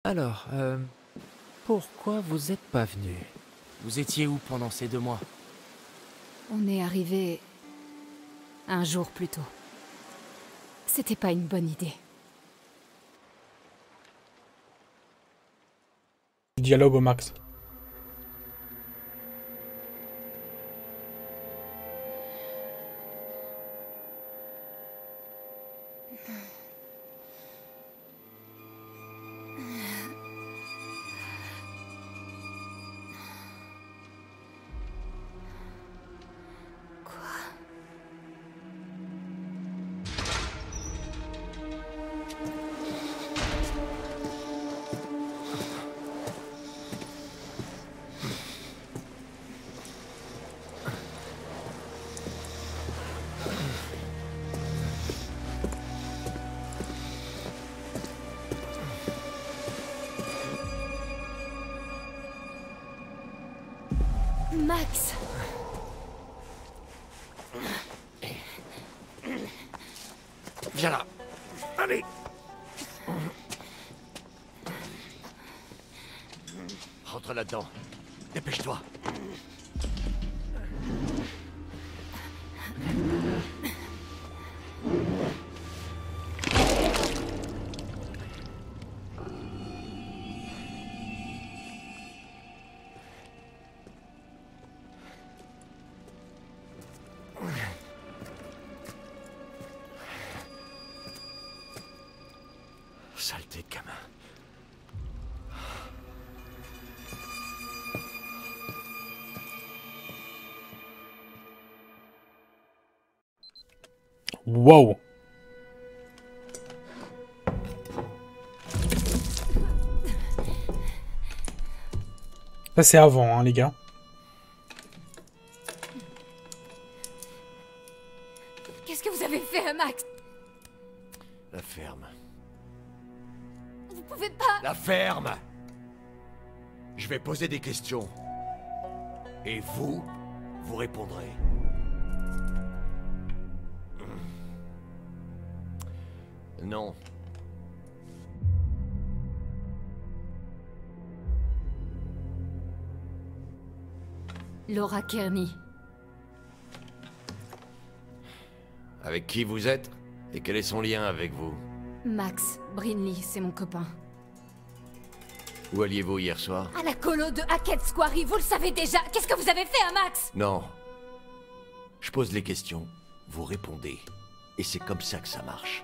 Alors, pourquoi vous êtes pas venu? Vous étiez où pendant ces 2 mois? On est arrivé... un jour plus tôt. C'était pas une bonne idée. Dialogue au max. Max! Viens là. Allez. Rentre là-dedans. Dépêche-toi. Saleté de gamin. Wow. Ça c'est avant, hein, les gars. Qu'est-ce que vous avez fait à Max? La ferme. Vous pouvez pas... La ferme! Je vais poser des questions. Et vous répondrez. Non. Laura Kearney. Avec qui vous êtes? Et quel est son lien avec vous? Max Brinley, c'est mon copain. Où alliez-vous hier soir? À la colo de Hackett's Quarry, vous le savez déjà. Qu'est-ce que vous avez fait à Max? Non. Je pose les questions, vous répondez. Et c'est comme ça que ça marche.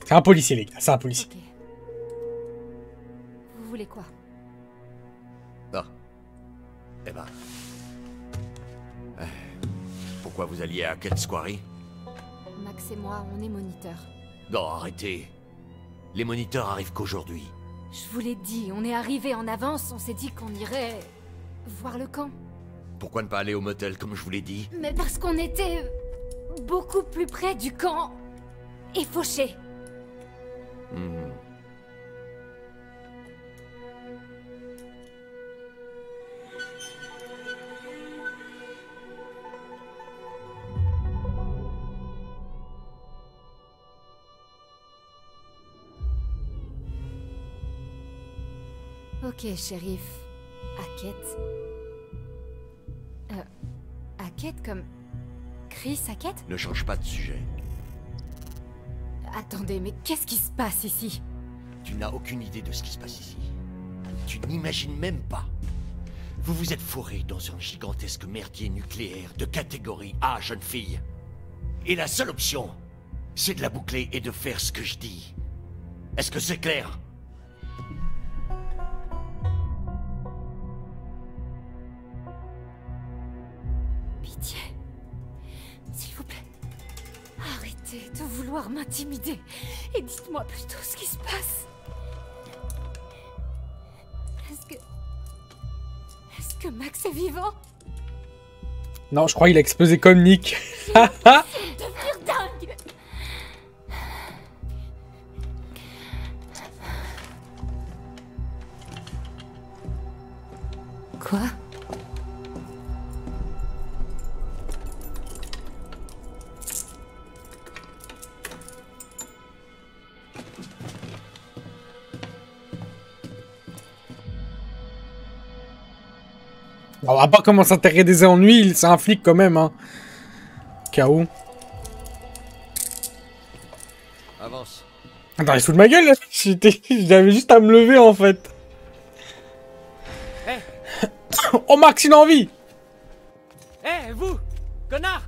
C'est un policier, les gars. C'est un policier. Ok. Vous voulez quoi? Ah. Eh ben... Pourquoi vous alliez à Hackett's Quarry? Max et moi, on est moniteurs. Non, arrêtez. Les moniteurs arrivent qu'aujourd'hui. Je vous l'ai dit, on est arrivé en avance, on s'est dit qu'on irait... voir le camp. Pourquoi ne pas aller au motel comme je vous l'ai dit? Mais parce qu'on était... beaucoup plus près du camp... et fauché. Ok, shérif. Hackett. Hackett comme... Chris Hackett? Ne change pas de sujet. Attendez, mais qu'est-ce qui se passe ici? Tu n'as aucune idée de ce qui se passe ici. Tu n'imagines même pas. Vous vous êtes fourré dans un gigantesque merdier nucléaire de catégorie A, jeune fille. Et la seule option, c'est de la boucler et de faire ce que je dis. Est-ce que c'est clair? Pitié. S'il vous plaît. Arrêtez de vouloir m'intimider. Et dites-moi plutôt ce qui se passe. Est-ce que Max est vivant? Non, je crois qu'il a explosé comme Nick. Devenir dingue. Quoi? On va pas comment s'intéresser des ennuis, c'est un flic quand même, hein. K.O. Avance. Attends, il se fout de ma gueule là. J'avais juste à me lever en fait. Hé, Oh Max, il a envie. hé, vous, connard!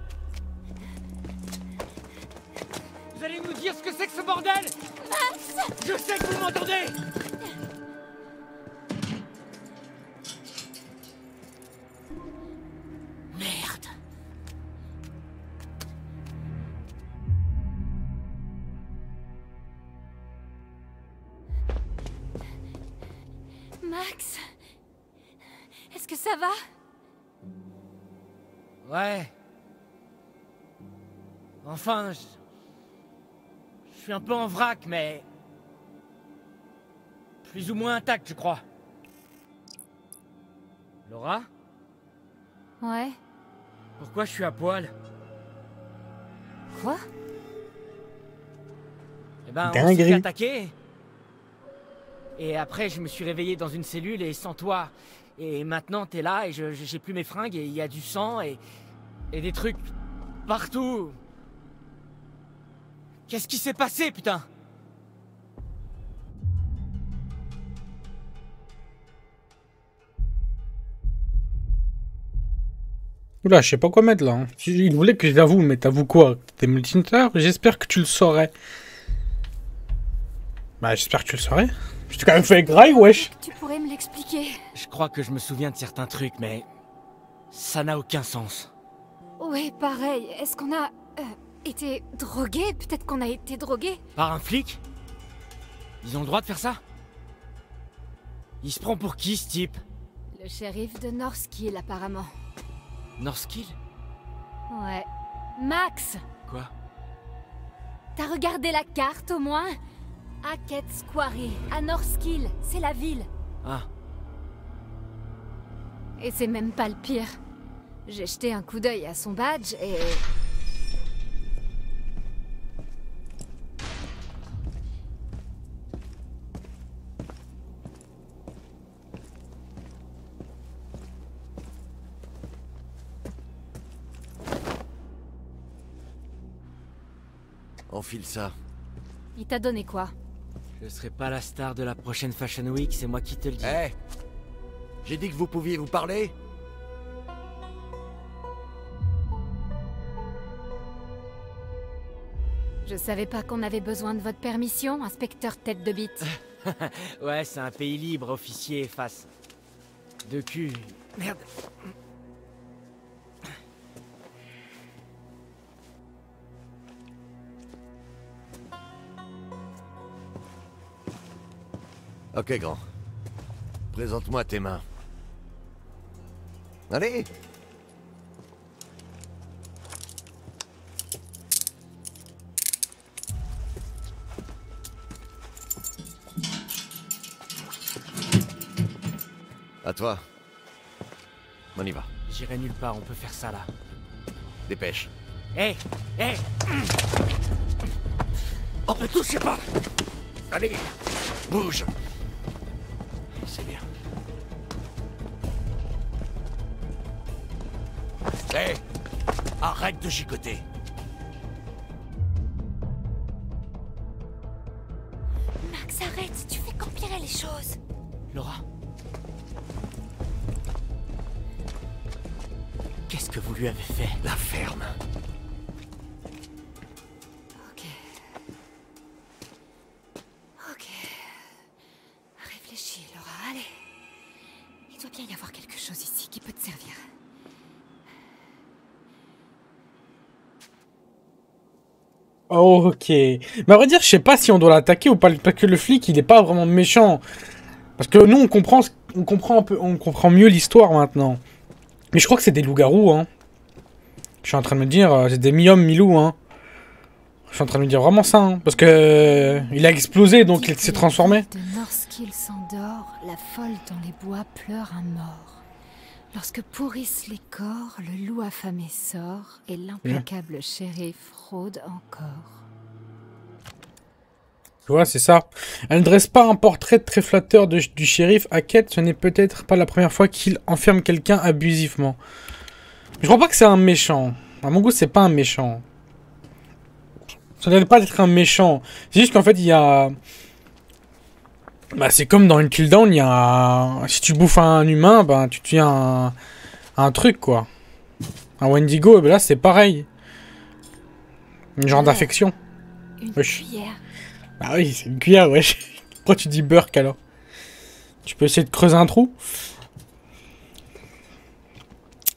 Vous allez nous dire ce que c'est que ce bordel? Max! Je sais que vous m'entendez! Merde. Max? Est-ce que ça va? Ouais. Enfin, je suis un peu en vrac, mais... plus ou moins intact, je crois. Laura? Ouais. Pourquoi je suis à poil? Quoi? Eh ben, on s'est fait Dinguerie. attaquer. Et après, je me suis réveillé dans une cellule et sans toi. Et maintenant, t'es là et j'ai plus mes fringues et il y a du sang et des trucs partout. Qu'est-ce qui s'est passé, putain? Oula, je sais pas quoi mettre là. Hein. Il voulait que je l'avoue, mais t'avoues quoi? T'es multinateur? J'espère que tu le saurais. Bah, j'espère que tu le saurais. Je t'ai quand même fait graille, wesh. Tu pourrais me l'expliquer? Je crois que je me souviens de certains trucs, mais... ça n'a aucun sens. Ouais, pareil. Est-ce qu'on a... été drogués? Peut-être qu'on a été drogués? Par un flic? Ils ont le droit de faire ça? Il se prend pour qui, ce type? Le shérif de Northkill, apparemment. Northkill? Ouais. Max! Quoi? T'as regardé la carte, au moins? Hackett's Quarry, à Northkill, c'est la ville. Ah. Et c'est même pas le pire. J'ai jeté un coup d'œil à son badge et... Enfile ça. Il t'a donné quoi? Je serai pas la star de la prochaine Fashion Week, c'est moi qui te le dis. Hé, j'ai dit que vous pouviez vous parler. Je savais pas qu'on avait besoin de votre permission, inspecteur tête de bite. Ouais, c'est un pays libre, officier, face. De cul. Merde. Ok, grand. Présente-moi tes mains. Allez! À toi. On y va. J'irai nulle part, on peut faire ça là. Dépêche. Hé, hé. Oh, ne touchez pas! Allez! Bouge! C'est bien. Hé! Arrête de chicoter! Max, arrête, tu fais qu'empirer les choses. Laura? Qu'est-ce que vous lui avez fait? La ferme. Ok. Ok. Réfléchis, Laura, allez. Il doit bien y avoir quelque chose ici qui peut te servir. Ok. Mais à vrai dire, je sais pas si on doit l'attaquer ou pas, parce que le flic, il est pas vraiment méchant. Parce que nous, on comprend un peu, on comprend mieux l'histoire maintenant. Mais je crois que c'est des loups-garous, hein. Je suis en train de me dire, c'est des mi-hommes, mi-loups, hein. Je suis en train de me dire vraiment ça, hein. Parce que il a explosé, donc il s'est transformé. De Northkill s'endort, la folle dans les bois pleure un mort. Lorsque pourrissent les corps, le loup affamé sort, et l'implacable shérif rôde encore. Tu vois, c'est ça. Elle ne dresse pas un portrait très flatteur du shérif Hackett. Ce n'est peut-être pas la première fois qu'il enferme quelqu'un abusivement. Je crois pas que c'est un méchant. À mon goût, c'est pas un méchant. Ça ne doit pas être un méchant. C'est juste qu'en fait, il y a... Bah, c'est comme dans Until Dawn, il y a... Si tu bouffes un humain, bah, tu tues un truc, quoi. Un Wendigo, bah là, c'est pareil. Un genre d'affection. Une Wesh. cuillère. Bah oui, c'est une cuillère, wesh. Pourquoi tu dis Burke, alors? Tu peux essayer de creuser un trou?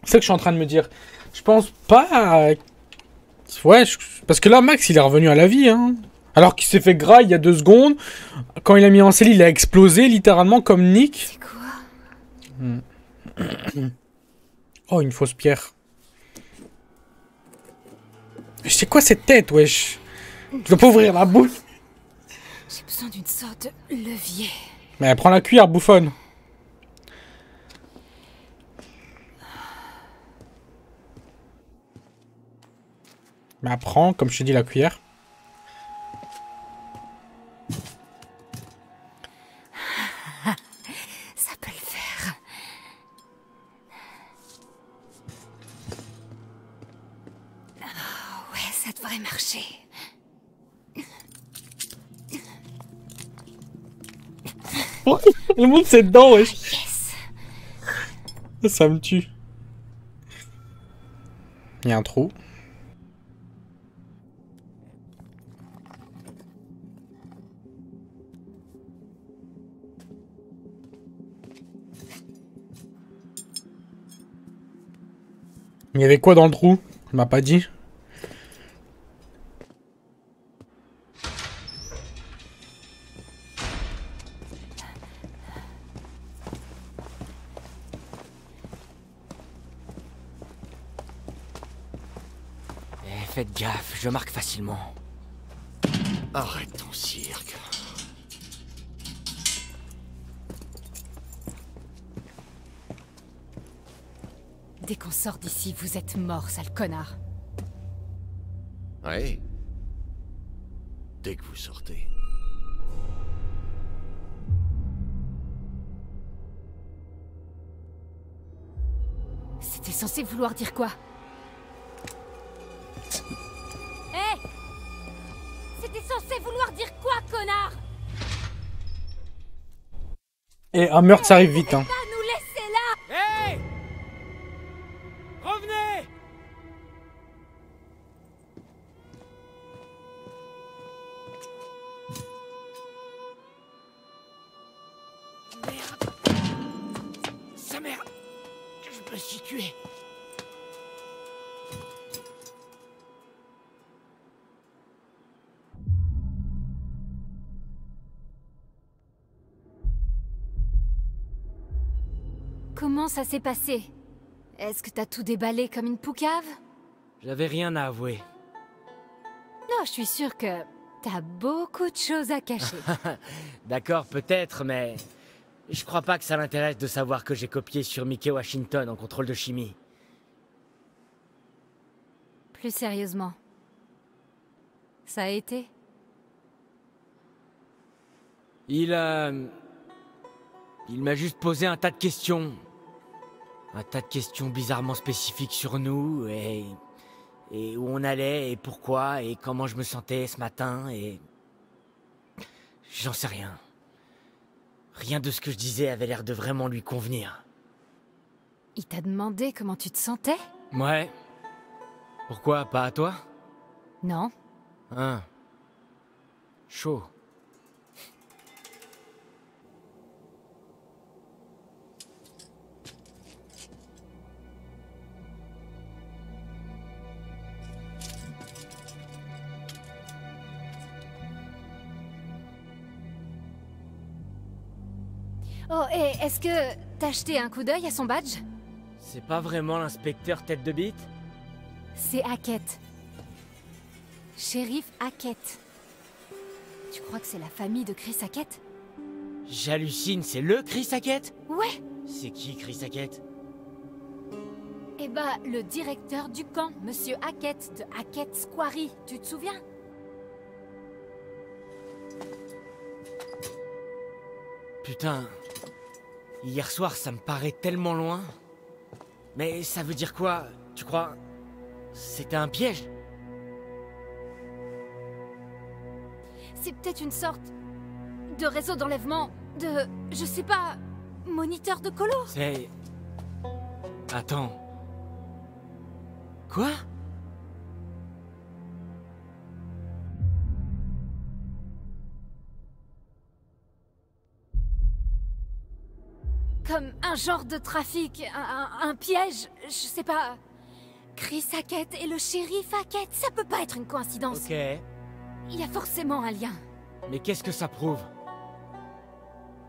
C'est ça que je suis en train de me dire. Je pense pas... Ouais, parce que là, Max, il est revenu à la vie, hein. Alors qu'il s'est fait gras il y a 2 secondes. Quand il a mis en selle, il a explosé, littéralement, comme Nick. C'est quoi? Oh, une fausse pierre. C'est quoi cette tête, wesh? Tu dois pas ouvrir la bouche. J'ai besoin d'une sorte de levier. Mais prends la cuillère, bouffonne. Mais prends, comme je te dis, la cuillère. Ça peut le faire. Oh, ouais, ça devrait marcher. Le monde c'est dedans, wesh. Yes. Ça me tue. Il y a un trou. Il y avait quoi dans le trou? Il m'a pas dit. Faites gaffe, je marque facilement. Arrête ton cirque. Dès qu'on sort d'ici, vous êtes mort, sale connard. Ouais. Dès que vous sortez. C'était censé vouloir dire quoi? Hé! C'était censé vouloir dire quoi, connard? Et un meurtre, ça arrive vite, hein. Pas nous laisser là! Hey! Revenez! Merde! Sa mère! Je me suis tué! Comment ça s'est passé? Est-ce que t'as tout déballé comme une poucave? J'avais rien à avouer. Non, je suis sûre que t'as beaucoup de choses à cacher. D'accord, peut-être, mais... Je crois pas que ça l'intéresse de savoir que j'ai copié sur Mickey Washington en contrôle de chimie. Plus sérieusement. Ça a été? Il m'a juste posé un tas de questions. Un tas de questions bizarrement spécifiques sur nous, et où on allait, et pourquoi, et comment je me sentais ce matin, et... J'en sais rien. Rien de ce que je disais avait l'air de vraiment lui convenir. Il t'a demandé comment tu te sentais? Ouais. Pourquoi, pas à toi? Non. Hein. Chaud. Oh, et est-ce que t'as jeté un coup d'œil à son badge? C'est pas vraiment l'inspecteur tête de bite? C'est Hackett. Shérif Hackett. Tu crois que c'est la famille de Chris Hackett? J'hallucine, c'est le Chris Hackett? Ouais. C'est qui Chris Hackett? Eh bah, le directeur du camp, Monsieur Hackett, de Hackett's Quarry, tu te souviens? Putain. Hier soir, ça me paraît tellement loin. Mais ça veut dire quoi, tu crois? C'était un piège? C'est peut-être une sorte de réseau d'enlèvement, de... je sais pas... moniteur de colo. C'est... Attends... Quoi? Comme un genre de trafic, un piège, je sais pas... Chris Hackett et le shérif Hackett, ça peut pas être une coïncidence. Ok. Il y a forcément un lien. Mais qu'est-ce que ça prouve?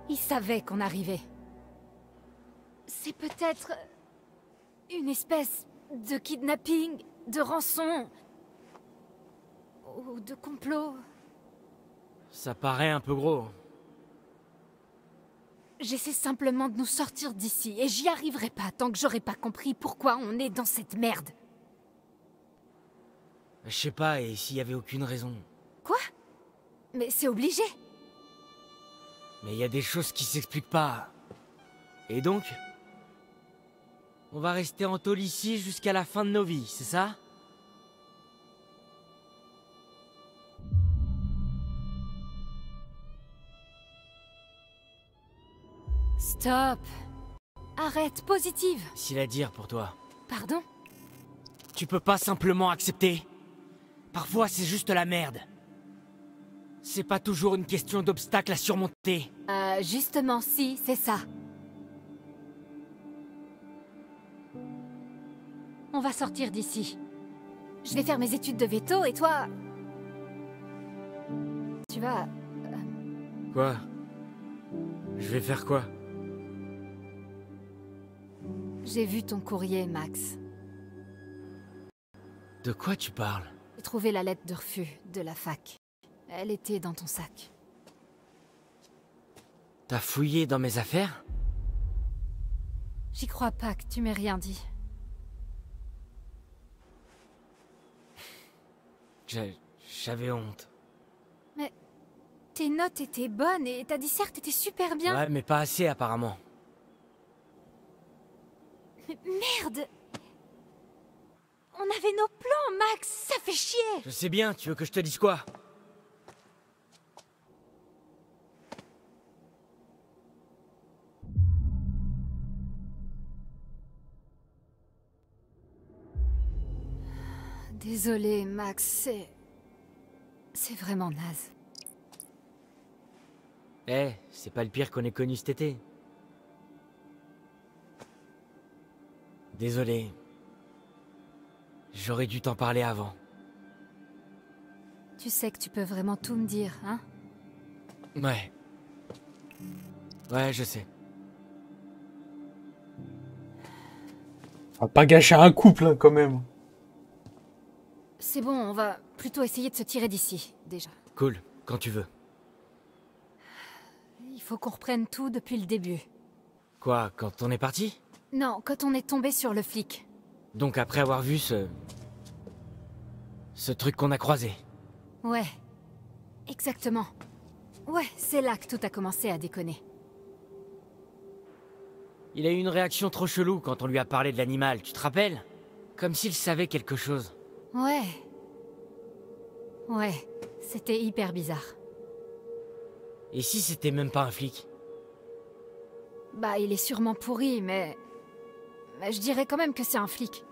Ils savaient qu'on arrivait. C'est peut-être... une espèce de kidnapping, de rançon... ou de complot. Ça paraît un peu gros. J'essaie simplement de nous sortir d'ici, et j'y arriverai pas tant que j'aurai pas compris pourquoi on est dans cette merde. Je sais pas, et s'il y avait aucune raison? Quoi? Mais c'est obligé. Mais il y a des choses qui s'expliquent pas. Et donc? On va rester en tôle ici jusqu'à la fin de nos vies, c'est ça? Stop. Arrête, positive. Facile à dire pour toi. Pardon? Tu peux pas simplement accepter. Parfois, c'est juste la merde. C'est pas toujours une question d'obstacles à surmonter. Justement, si, c'est ça. On va sortir d'ici. Je vais faire mes études de veto et toi... Tu vas... Quoi? Je vais faire quoi? J'ai vu ton courrier, Max. De quoi tu parles? J'ai trouvé la lettre de refus de la fac. Elle était dans ton sac. T'as fouillé dans mes affaires? J'y crois pas que tu m'aies rien dit. J'avais honte. Mais tes notes étaient bonnes et ta disserte était super bien. Ouais, mais pas assez apparemment. Mais merde! On avait nos plans, Max! Ça fait chier! Je sais bien, tu veux que je te dise quoi? Désolé, Max, c'est vraiment naze. Eh, c'est pas le pire qu'on ait connu cet été. Désolé. J'aurais dû t'en parler avant. Tu sais que tu peux vraiment tout me dire, hein? Ouais. Ouais, je sais. On va pas gâcher un couple, hein, quand même. C'est bon, on va plutôt essayer de se tirer d'ici, déjà. Cool, quand tu veux. Il faut qu'on reprenne tout depuis le début. Quoi, quand on est parti? Non, quand on est tombé sur le flic. Donc après avoir vu ce truc qu'on a croisé. Ouais. Exactement. Ouais, c'est là que tout a commencé à déconner. Il a eu une réaction trop chelou quand on lui a parlé de l'animal, tu te rappelles? Comme s'il savait quelque chose. Ouais. Ouais, c'était hyper bizarre. Et si c'était même pas un flic? Bah, il est sûrement pourri, mais je dirais quand même que c'est un flic.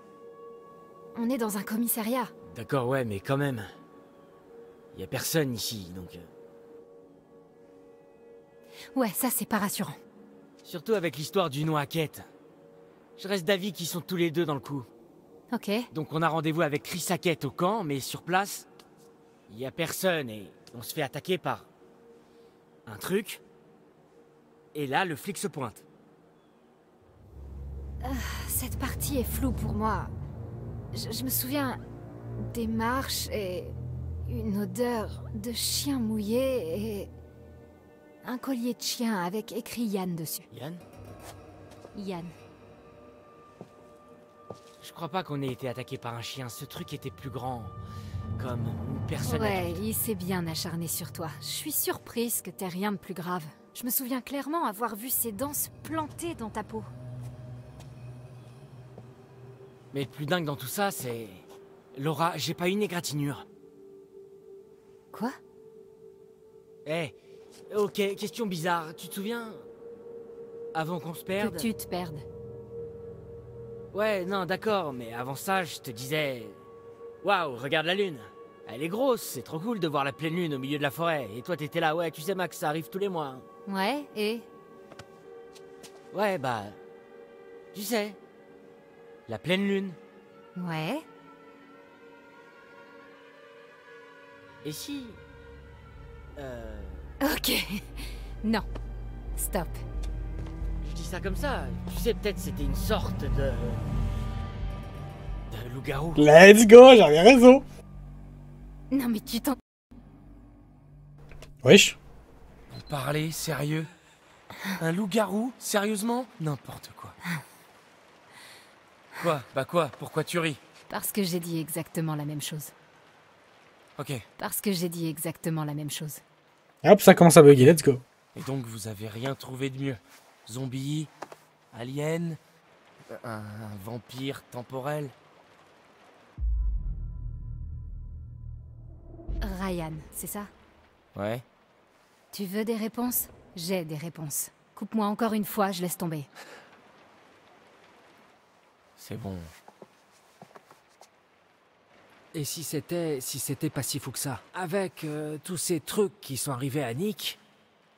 On est dans un commissariat. D'accord, ouais, mais quand même. Y a personne ici, donc... Ouais, ça c'est pas rassurant. Surtout avec l'histoire du nom Hackett. Je reste d'avis qu'ils sont tous les deux dans le coup. Ok. Donc on a rendez-vous avec Chris Hackett au camp, mais sur place, y a personne et on se fait attaquer par... un truc. Et là, le flic se pointe. Cette partie est floue pour moi. Je me souviens des marches et une odeur de chien mouillé et un collier de chien avec écrit Yann dessus. Yann? Yann. Je crois pas qu'on ait été attaqué par un chien, ce truc était plus grand. comme une personne Ouais, adulte. il s'est bien acharné sur toi. Je suis surprise que t'aies rien de plus grave. Je me souviens clairement avoir vu ses dents se planter dans ta peau. Mais le plus dingue dans tout ça, c'est... Laura, j'ai pas une égratignure. Quoi? Eh, ok, question bizarre. Tu te souviens... Avant qu'on se perde... Que tu te perdes. Ouais, non, d'accord, mais avant ça, je te disais... Waouh, regarde la lune. Elle est grosse, c'est trop cool de voir la pleine lune au milieu de la forêt. Et toi, t'étais là, ouais, tu sais, Max, ça arrive tous les mois. Ouais, et? Ouais, bah... Tu sais... La pleine lune. Ouais. Et si... Ok. Non. Stop. Je dis ça comme ça. Tu sais, peut-être c'était une sorte de loup-garou. Let's go, j'avais raison. Non mais tu t'en... Wesh. Vous parlez sérieux? Un loup-garou? Sérieusement? N'importe quoi. Quoi? Bah quoi? Pourquoi tu ris? Parce que j'ai dit exactement la même chose. Ok. Parce que j'ai dit exactement la même chose. Hop, ça commence à bugger, let's go. Et donc vous avez rien trouvé de mieux? Zombie? Alien? Un vampire temporel? Ryan, c'est ça? Ouais. Tu veux des réponses? J'ai des réponses. Coupe-moi encore une fois, je laisse tomber. C'est bon. Et si c'était pas si fou que ça? Avec tous ces trucs qui sont arrivés à Nick,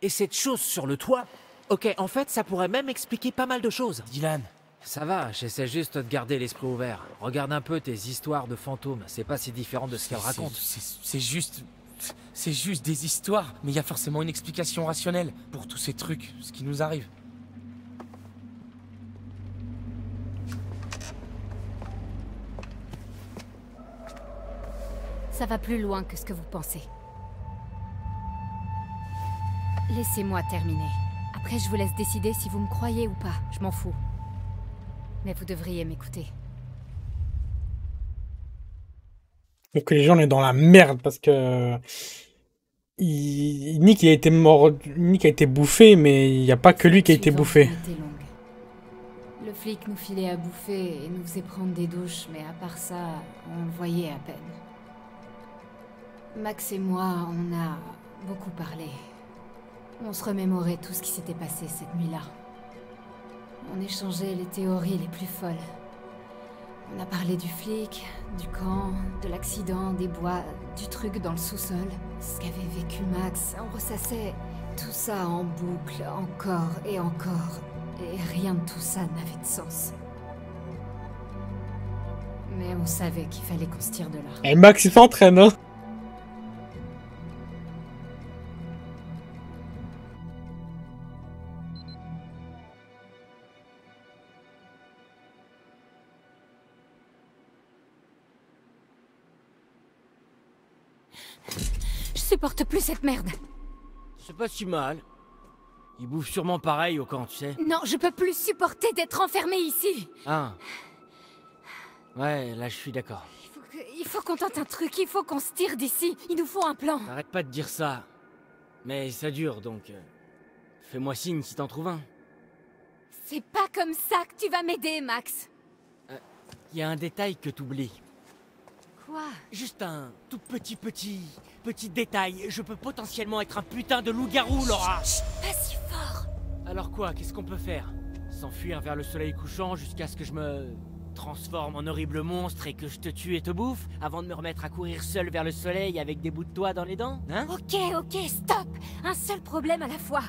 et cette chose sur le toit? Ok, en fait, ça pourrait même expliquer pas mal de choses. Dylan. Ça va, j'essaie juste de garder l'esprit ouvert. Regarde un peu tes histoires de fantômes, c'est pas si différent de ce qu'elles racontent. C'est juste... C'est juste des histoires, mais il y a forcément une explication rationnelle pour tous ces trucs, ce qui nous arrive. Ça va plus loin que ce que vous pensez. Laissez-moi terminer. Après, je vous laisse décider si vous me croyez ou pas. Je m'en fous. Mais vous devriez m'écouter. Donc les gens, on est dans la merde parce que... Nick, il a été mort... Nick a été bouffé, mais il n'y a pas que lui qui a été bouffé. Suivante a été longue. Le flic nous filait à bouffer et nous faisait prendre des douches, mais à part ça, on le voyait à peine. Max et moi, on a beaucoup parlé. On se remémorait tout ce qui s'était passé cette nuit-là. On échangeait les théories les plus folles. On a parlé du flic, du camp, de l'accident, des bois, du truc dans le sous-sol, ce qu'avait vécu Max. On ressassait tout ça en boucle, encore et encore. Et rien de tout ça n'avait de sens. Mais on savait qu'il fallait qu'on se tire de là. Et Max, il s'entraîne, hein. Je supporte plus cette merde. C'est pas si mal. Ils bouffent sûrement pareil au camp, tu sais. Non, je peux plus supporter d'être enfermé ici. Ah. Ouais, là je suis d'accord. Il faut qu'on tente un truc, il faut qu'on se tire d'ici. Il nous faut un plan. Arrête pas de dire ça. Mais ça dure, donc... fais-moi signe si t'en trouves un. C'est pas comme ça que tu vas m'aider, Max. Il y a un détail que t'oublies. Quoi? Juste un tout petit détail. Je peux potentiellement être un putain de loup-garou, Laura. Pas si fort. Alors quoi, qu'est-ce qu'on peut faire? S'enfuir vers le soleil couchant jusqu'à ce que je me transforme en horrible monstre et que je te tue et te bouffe avant de me remettre à courir seul vers le soleil avec des bouts de toit dans les dents? Hein? Ok, stop. Un seul problème à la fois.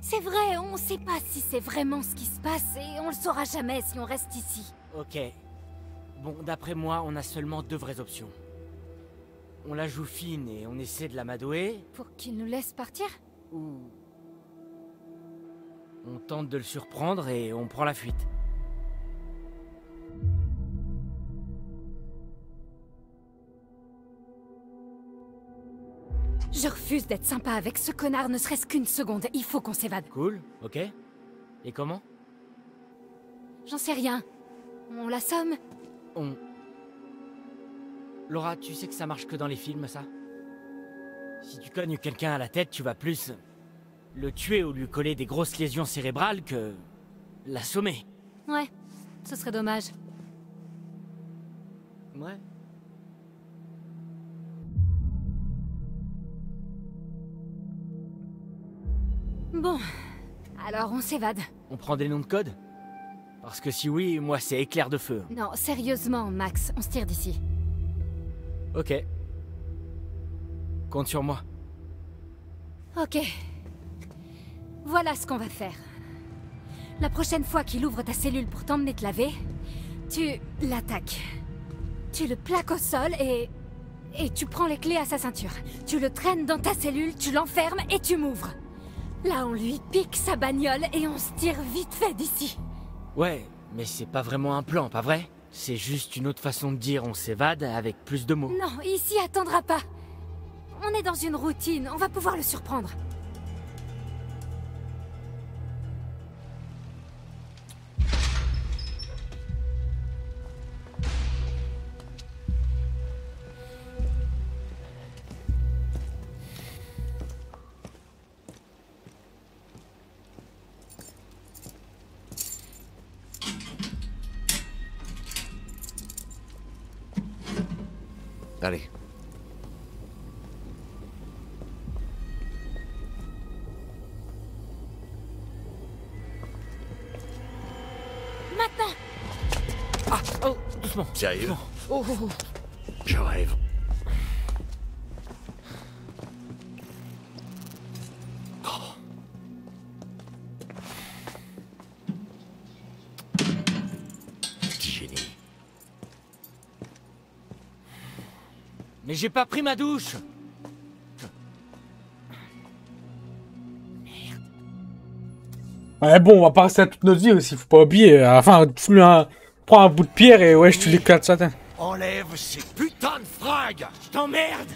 C'est vrai, on sait pas si c'est vraiment ce qui se passe et on le saura jamais si on reste ici. Ok. Bon, d'après moi, on a seulement deux vraies options. On la joue fine et on essaie de l'amadouer, Pour qu'il nous laisse partir? ou... on tente de le surprendre et on prend la fuite. Je refuse d'être sympa avec ce connard, ne serait-ce qu'une seconde. Il faut qu'on s'évade. Cool, ok. Et comment? J'en sais rien. On l'assomme? On... Laura, tu sais que ça marche que dans les films, ça? Si tu cognes quelqu'un à la tête, tu vas plus le tuer ou lui coller des grosses lésions cérébrales que l'assommer. Ouais, ce serait dommage. Ouais. Bon, alors on s'évade. On prend des noms de code? Parce que si oui, moi c'est éclair de feu. Non, sérieusement, Max, on se tire d'ici. Ok. Compte sur moi. Ok. Voilà ce qu'on va faire. La prochaine fois qu'il ouvre ta cellule pour t'emmener te laver, tu l'attaques. Tu le plaques au sol et tu prends les clés à sa ceinture. Tu le traînes dans ta cellule, tu l'enfermes et tu m'ouvres. Là, on lui pique sa bagnole et on se tire vite fait d'ici. Ouais, mais c'est pas vraiment un plan, pas vrai? C'est juste une autre façon de dire on s'évade avec plus de mots. Non, ici attendra pas. On est dans une routine, on va pouvoir le surprendre. Allez. Maintenant! Ah, oh, doucement. Sérieux? Doucement. Oh, oh, oh. Je rêve. Oh. Petit génie. Mais j'ai pas pris ma douche. Ouais, bon, on va pas rester à toute notre vie aussi, faut pas oublier. À la fin, prends un bout de pierre et ouais, je te l'éclate ça. Enlève ces putains de fringues! Je t'emmerde!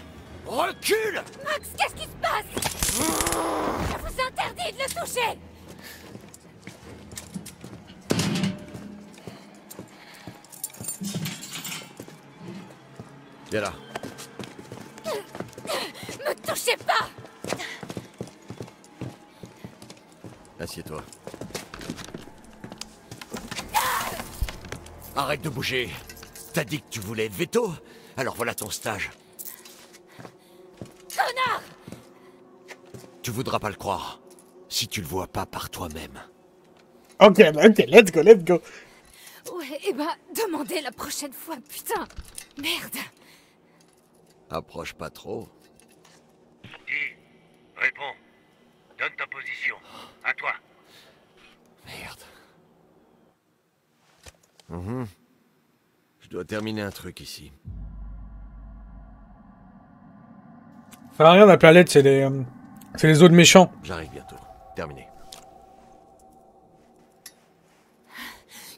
Recule! Max, qu'est-ce qui se passe? Je vous interdis de le toucher! Viens là. Me touchez pas! Assieds-toi. Arrête de bouger. T'as dit que tu voulais être veto? Alors voilà ton stage. Connard! Tu voudras pas le croire. Si tu le vois pas par toi-même. Ok, let's go, let's go. Ouais, eh ben, demandez la prochaine fois, putain! Merde! Approche pas trop. Dis, réponds. Donne ta position. À toi. Merde. Je dois terminer un truc ici. Ça sert à rien d'appeler à l'aide, c'est les autres méchants. J'arrive bientôt. Terminé.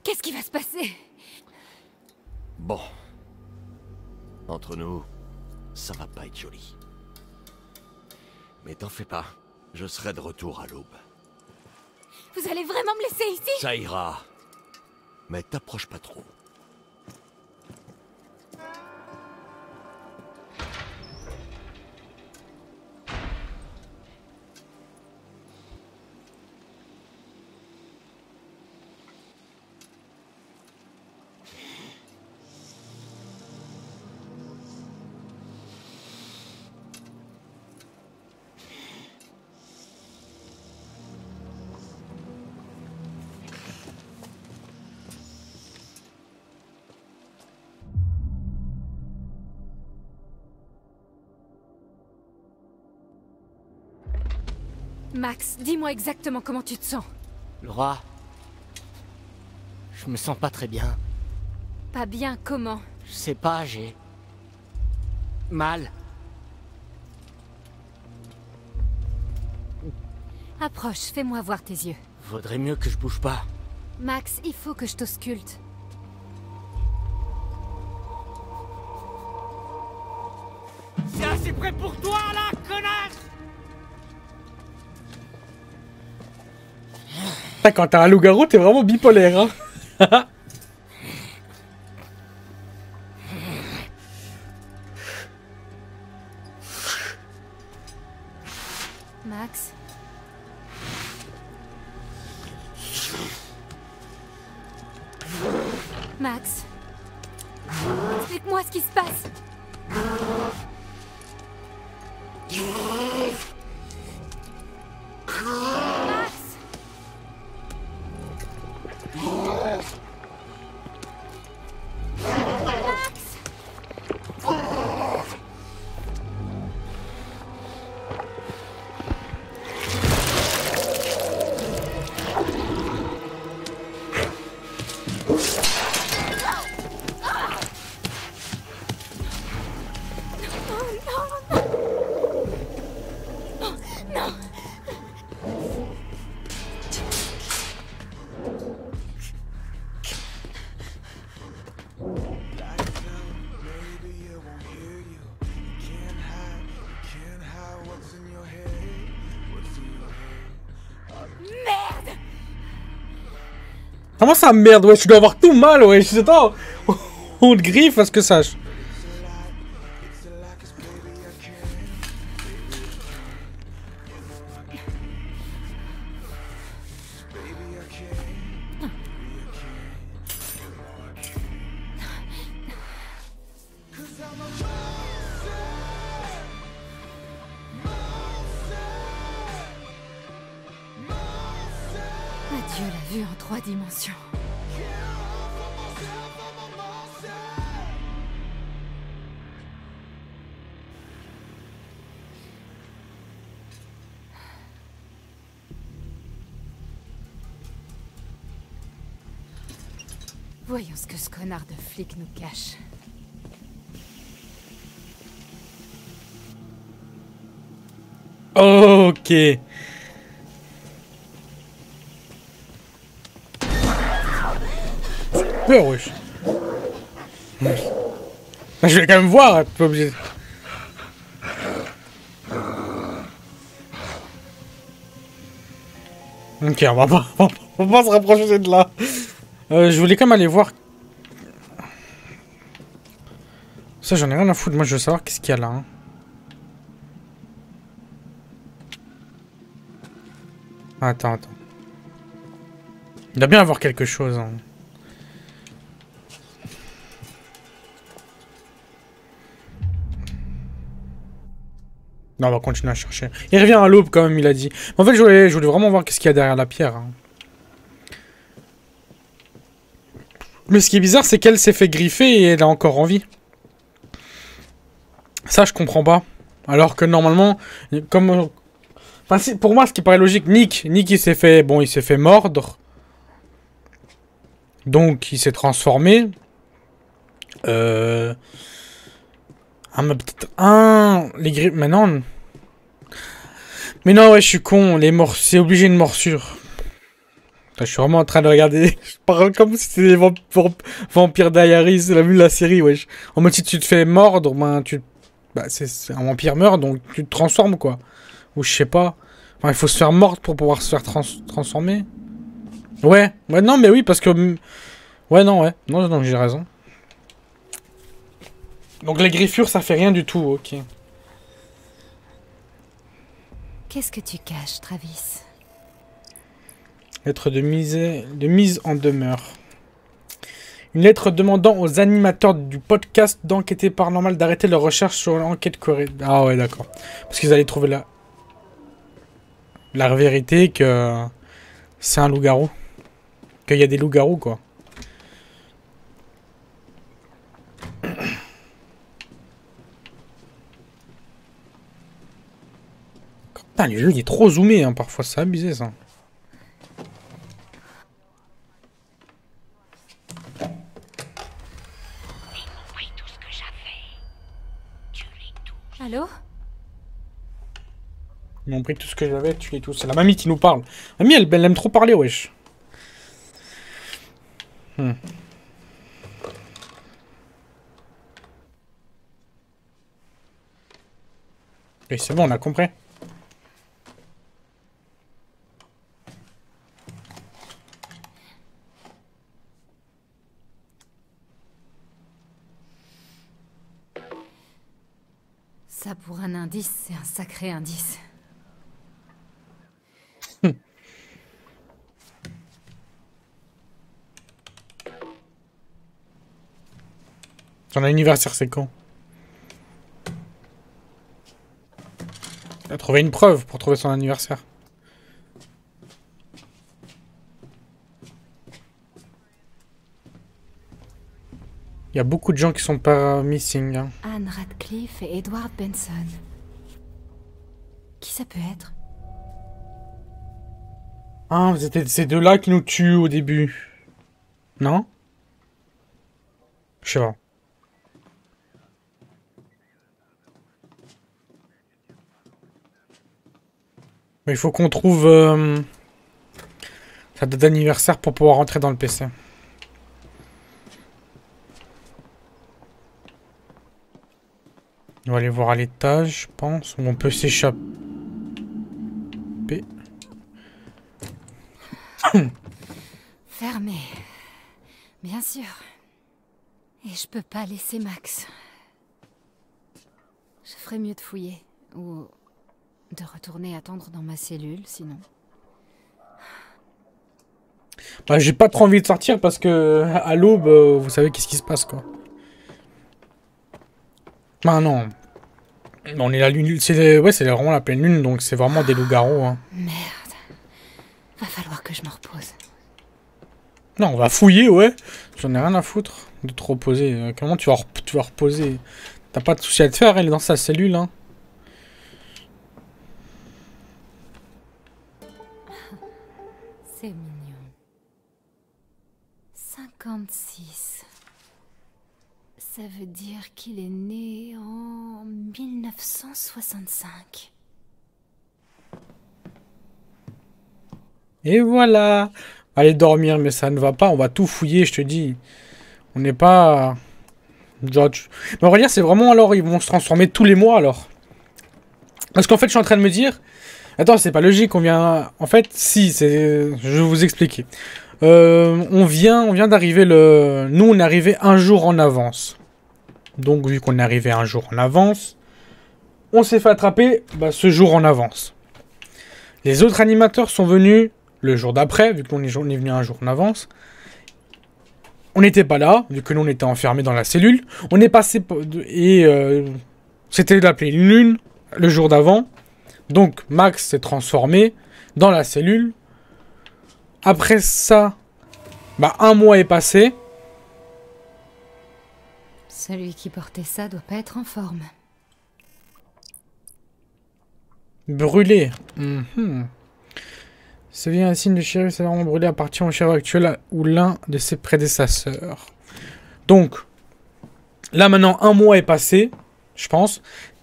Qu'est-ce qui va se passer? Bon. Entre nous, ça va pas être joli. Mais t'en fais pas. Je serai de retour à l'aube. Vous allez vraiment me laisser ici? Ça ira. Mais t'approche pas trop. Max, dis-moi exactement comment tu te sens. Laura, je me sens pas très bien. Pas bien comment? Je sais pas, j'ai mal. Approche, fais-moi voir tes yeux. Vaudrait mieux que je bouge pas. Max, il faut que je t'ausculte. C'est assez près pour toi, là, connasse! Quand t'as un loup-garou, t'es vraiment bipolaire, hein. Max? Max? Explique-moi ce qui se passe. Max? Comment ça merde, ouais, tu dois avoir tout mal, ouais, je sais pas. On te griffe à ce que sache. Adieu la vue en 3 dimensions. Voyons ce que ce connard de flic nous cache. Ok. Peur, wesh. Je vais quand même voir, t'es pas obligé. Ok, on va pas se rapprocher de là. Je voulais quand même aller voir. Ça, j'en ai rien à foutre. Moi, je veux savoir qu'est-ce qu'il y a là. Hein. Attends. Il doit bien avoir quelque chose. Hein. Non, on va continuer à chercher. Il revient à l'aube quand même, il a dit. En fait, je voulais vraiment voir qu'est-ce qu'il y a derrière la pierre. Hein. Mais ce qui est bizarre, c'est qu'elle s'est fait griffer et elle a encore envie. Ça, je comprends pas. Alors que normalement, comme... Enfin, pour moi, ce qui paraît logique, Nick, il s'est fait... Bon, il s'est fait mordre. Donc, il s'est transformé. Ah, mais peut-être... les griffes... Mais non... Mais non, ouais, je suis con. Les morts... C'est obligé une morsure. Je suis vraiment en train de regarder. Je parle comme si c'était des Vampire Diaries, la vue de la série, wesh. En mode, si tu te fais mordre, ben, bah, c'est un vampire meurt, donc tu te transformes, quoi. Ou je sais pas. Enfin, il faut se faire mordre pour pouvoir se faire transformer. Ouais, non, mais oui, parce que... Ouais, non, j'ai raison. Donc les griffures, ça fait rien du tout, ok. Qu'est-ce que tu caches, Travis? Lettre de mise en demeure. Une lettre demandant aux animateurs du podcast d'enquêter paranormal d'arrêter leur recherche sur l'enquête coréenne. Ah ouais, d'accord. Parce qu'ils allaient trouver la vérité que c'est un loup-garou. Qu'il y a des loups-garous, quoi. Putain, le jeu, il est trop zoomé, hein, parfois. C'est abusé, ça. Allô? Ils m'ont pris tout ce que j'avais, tu les tous. C'est la mamie qui nous parle. Mamie, elle aime trop parler, wesh. Et c'est bon, on a compris. Ça, pour un indice, c'est un sacré indice. Son anniversaire, c'est quand? Il a trouvé une preuve pour trouver son anniversaire. Il y a beaucoup de gens qui sont pas missing. Hein. Anne Radcliffe et Edward Benson. Qui ça peut être? Ah, c'était ces deux-là qui nous tuent au début. Non? Je sais pas. Mais il faut qu'on trouve sa date d'anniversaire pour pouvoir rentrer dans le PC. On va aller voir à l'étage, je pense, où on peut s'échapper. Fermé. Bien sûr. Et je peux pas laisser Max. Je ferais mieux de fouiller. Ou de retourner attendre dans ma cellule, sinon. Bah, j'ai pas trop envie de sortir parce que à l'aube, vous savez qu'est-ce qui se passe, quoi. Bah non. On est la lune. Ouais, c'est vraiment la pleine lune, donc c'est vraiment des loups-garous. Hein. Merde. Va falloir que je me repose. Non, on va fouiller, ouais. J'en ai rien à foutre de te reposer. Comment tu vas reposer? T'as pas de souci à te faire, elle est dans sa cellule, hein. C'est mignon. 56. Ça veut dire qu'il est né en 1965. Et voilà. Allez dormir, mais ça ne va pas. On va tout fouiller, je te dis. On n'est pas... Genre, mais on va dire, c'est vraiment alors, ils vont se transformer tous les mois, alors. Parce qu'en fait, je suis en train de me dire... Attends, c'est pas logique, on vient... En fait, si, c'est... Je vais vous expliquer. On vient d'arriver le... Nous, on est arrivé un jour en avance. Donc, vu qu'on est arrivé un jour en avance, on s'est fait attraper ce jour en avance. Les autres animateurs sont venus le jour d'après, vu qu'on est venu un jour en avance. On n'était pas là, vu que nous, on était enfermés dans la cellule. On est passé... c'était la pleine lune, le jour d'avant. Donc, Max s'est transformé dans la cellule. Après ça, un mois est passé. Celui qui portait ça doit pas être en forme. Brûlé. C'est bien un signe de shérif, c'est vraiment brûlé appartient au shérif actuel ou l'un de ses prédécesseurs. Donc, là maintenant, un mois est passé, je pense.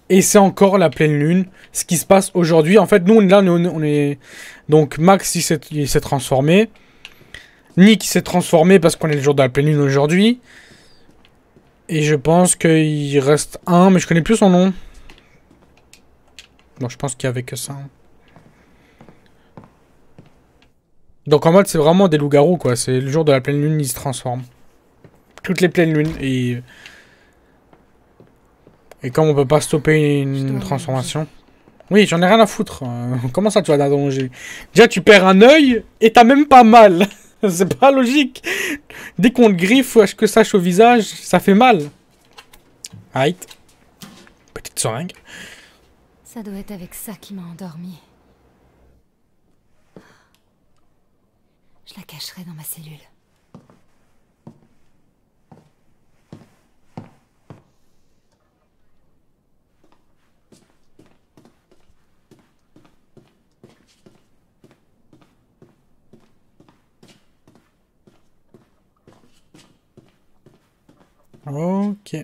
Et c'est encore la pleine lune. Ce qui se passe aujourd'hui. En fait, nous, on est... Donc, Max, il s'est transformé. Nick, il s'est transformé parce qu'on est le jour de la pleine lune aujourd'hui. Et je pense qu'il reste un, mais je connais plus son nom. Bon, je pense qu'il y avait que ça. Donc, en mode, c'est vraiment des loups-garous, quoi. C'est le jour de la pleine lune, ils se transforment. Toutes les pleines lunes. Et comme on peut pas stopper une transformation... Oui, j'en ai rien à foutre. Comment ça, tu vas t'allonger? Déjà, tu perds un œil et t'as même pas mal. C'est pas logique. Dès qu'on te griffe, que sache au visage, ça fait mal. Aïe. Petite seringue. Ça doit être avec ça qui m'a endormi. Je la cacherai dans ma cellule. Ok.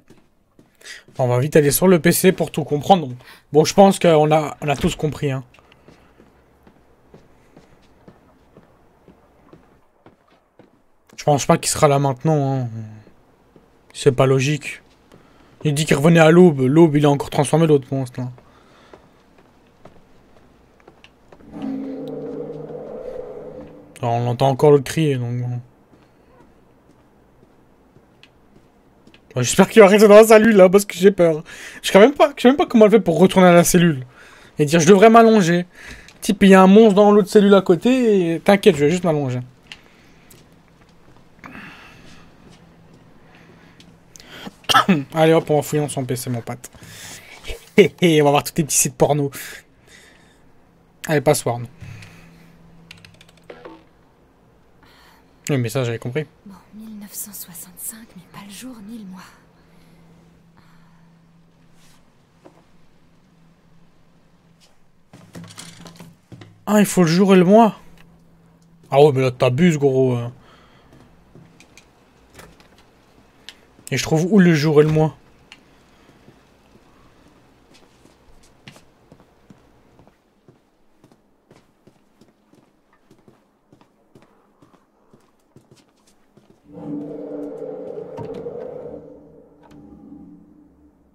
On va vite aller sur le PC pour tout comprendre. Bon, je pense qu'on a tous compris. Hein. Je pense pas qu'il sera là maintenant. Hein. C'est pas logique. Il dit qu'il revenait à l'aube. L'aube, il a encore transformé l'autre monstre. Là. Alors, on entend encore l'autre crier. Donc... J'espère qu'il va rester dans la cellule là parce que j'ai peur. Je sais même pas comment elle fait pour retourner à la cellule. Et dire je devrais m'allonger. Type il y a un monstre dans l'autre cellule à côté et t'inquiète je vais juste m'allonger. Allez hop, on va fouiller dans son PC, mon pote. Et on va voir tous tes petits sites porno. Allez, password. Oui, mais ça, j'avais compris. Bon, 1965, mais pas le jour ni le mois. Ah, il faut le jour et le mois. Ah ouais, mais là, t'abuses, gros. Et je trouve où le jour et le mois?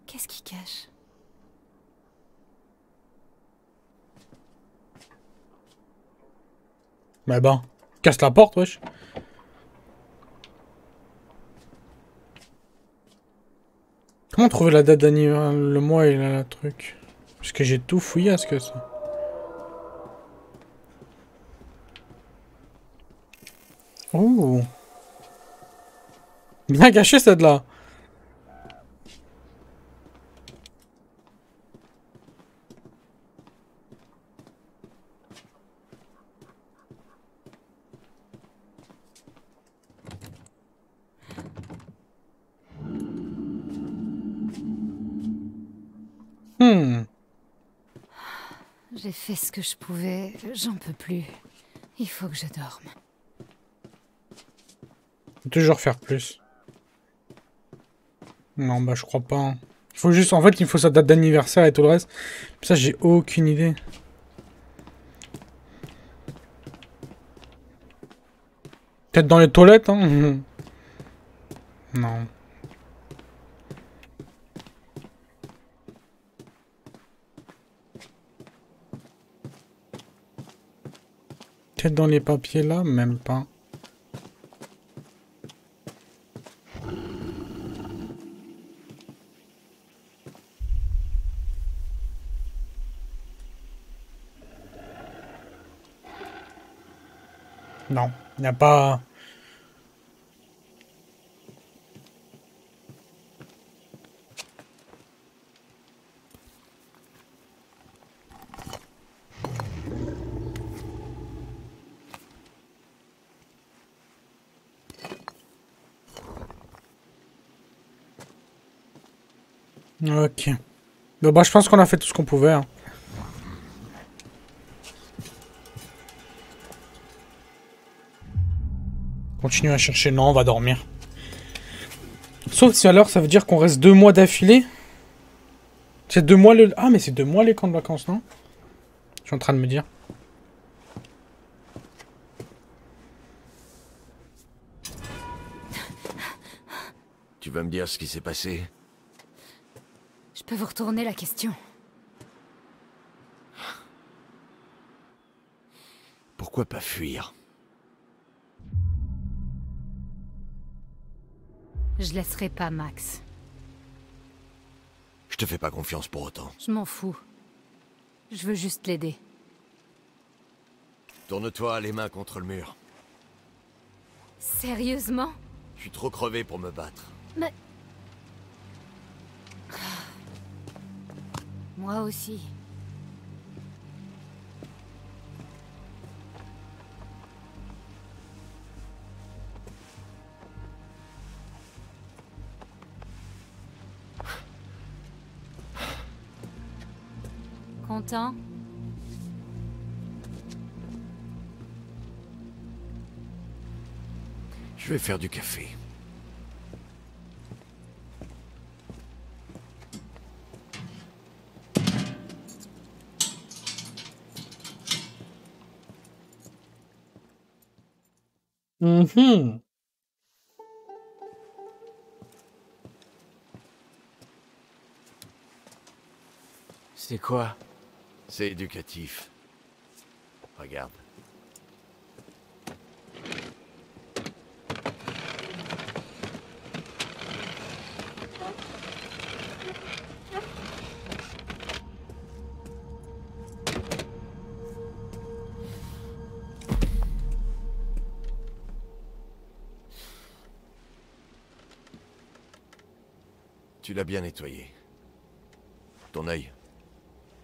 Qu'est-ce qui cache? Mais ben, casse la porte, wesh. Comment trouver la date d'anniversaire, le mois et le truc? Parce que j'ai tout fouillé à ce que ça. Ouh. Bien caché celle-là. J'ai fait ce que je pouvais, j'en peux plus. Il faut que je dorme. Faut toujours faire plus. Non, bah je crois pas. Hein. Il faut juste, en fait, il faut sa date d'anniversaire et tout le reste. Ça, j'ai aucune idée. Peut-être dans les toilettes, hein. Non. Peut-être dans les papiers là, même pas. Non, il n'y a pas... Ok. Bon, bah, je pense qu'on a fait tout ce qu'on pouvait. Hein. Continue à chercher. Non, on va dormir. Sauf si alors ça veut dire qu'on reste 2 mois d'affilée. C'est 2 mois le... Ah, mais c'est 2 mois les camps de vacances, non? Je suis en train de me dire. Tu vas me dire ce qui s'est passé? Je peux vous retourner la question. Pourquoi pas fuir? Je laisserai pas Max. Je te fais pas confiance pour autant. Je m'en fous. Je veux juste l'aider. Tourne-toi les mains contre le mur. Sérieusement? Je suis trop crevé pour me battre. Mais... Moi aussi. Content? Je vais faire du café. C'est quoi? C'est éducatif. Regarde. Tu l'as bien nettoyé. Ton œil,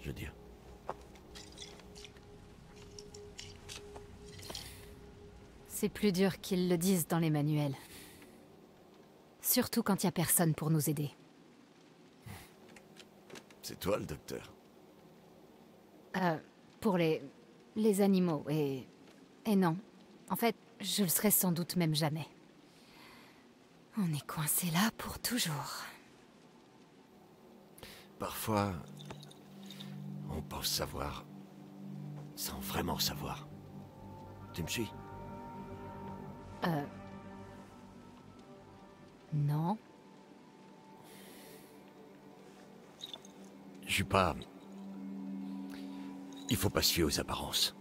je veux dire. C'est plus dur qu'ils le disent dans les manuels. Surtout quand il y a personne pour nous aider. C'est toi le docteur. Pour les animaux, et non. En fait, je le serai sans doute même jamais. On est coincé là pour toujours. Parfois, on pense savoir sans vraiment savoir. Tu me suis? Non. Je suis pas... Il faut pas se fier aux apparences.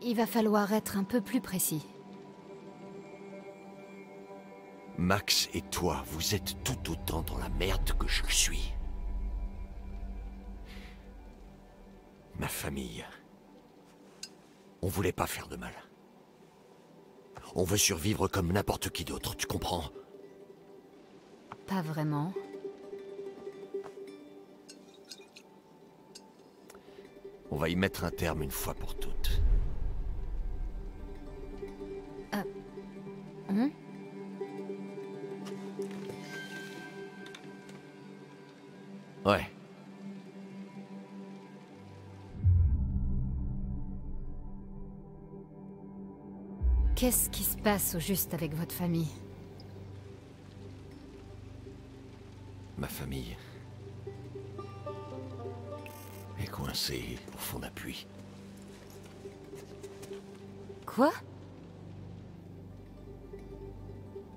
Il va falloir être un peu plus précis. Max et toi, vous êtes tout autant dans la merde que je le suis. Ma famille. On voulait pas faire de mal. On veut survivre comme n'importe qui d'autre, tu comprends? Pas vraiment. On va y mettre un terme une fois pour toutes. Ouais. Qu'est-ce qui se passe au juste avec votre famille? Ma famille est coincée au fond d'un puits. Quoi?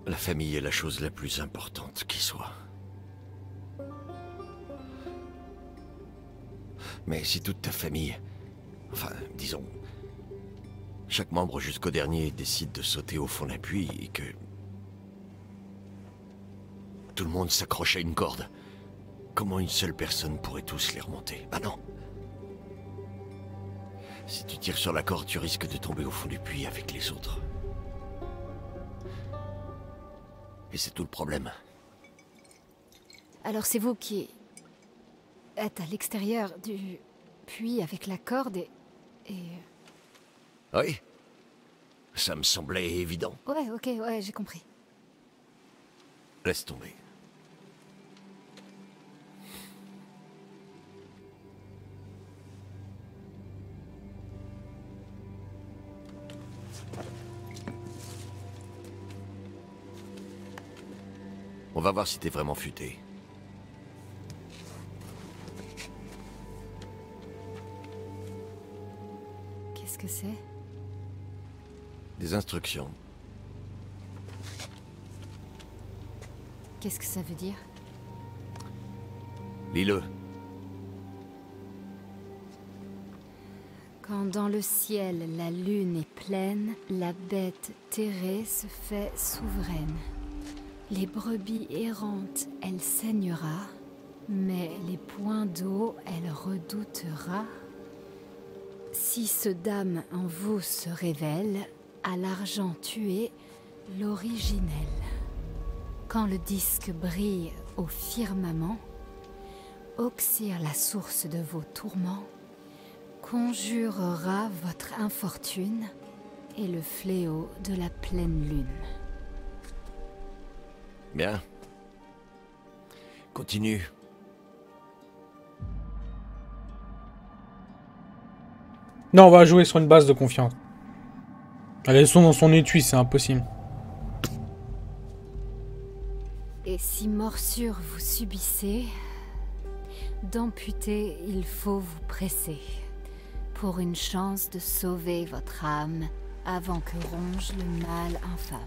La famille est la chose la plus importante qui soit. Mais si toute ta famille, enfin, disons, chaque membre jusqu'au dernier décide de sauter au fond d'un puits et que tout le monde s'accroche à une corde, comment une seule personne pourrait tous les remonter? Bah non. Si tu tires sur la corde, tu risques de tomber au fond du puits avec les autres. Et c'est tout le problème. Alors c'est vous qui êtes à l'extérieur du puits avec la corde et... Oui. Ça me semblait évident. Ouais, ok, ouais, j'ai compris. Laisse tomber. On va voir si t'es vraiment futé. Qu'est-ce que c'est? Des instructions. Qu'est-ce que ça veut dire? Lis-le. Quand dans le ciel la lune est pleine, la bête terrée se fait souveraine. Les brebis errantes, elle saignera, mais les points d'eau, elle redoutera. Si ce dame en vous se révèle, à l'argent tué, l'originel. Quand le disque brille au firmament, Oxyre, la source de vos tourments, conjurera votre infortune et le fléau de la pleine lune. Bien. Continue. Non, on va jouer sur une base de confiance. Elles sont dans son étui, c'est impossible. Et si morsure vous subissez, d'amputer il faut vous presser, pour une chance de sauver votre âme avant que ronge le mal infâme.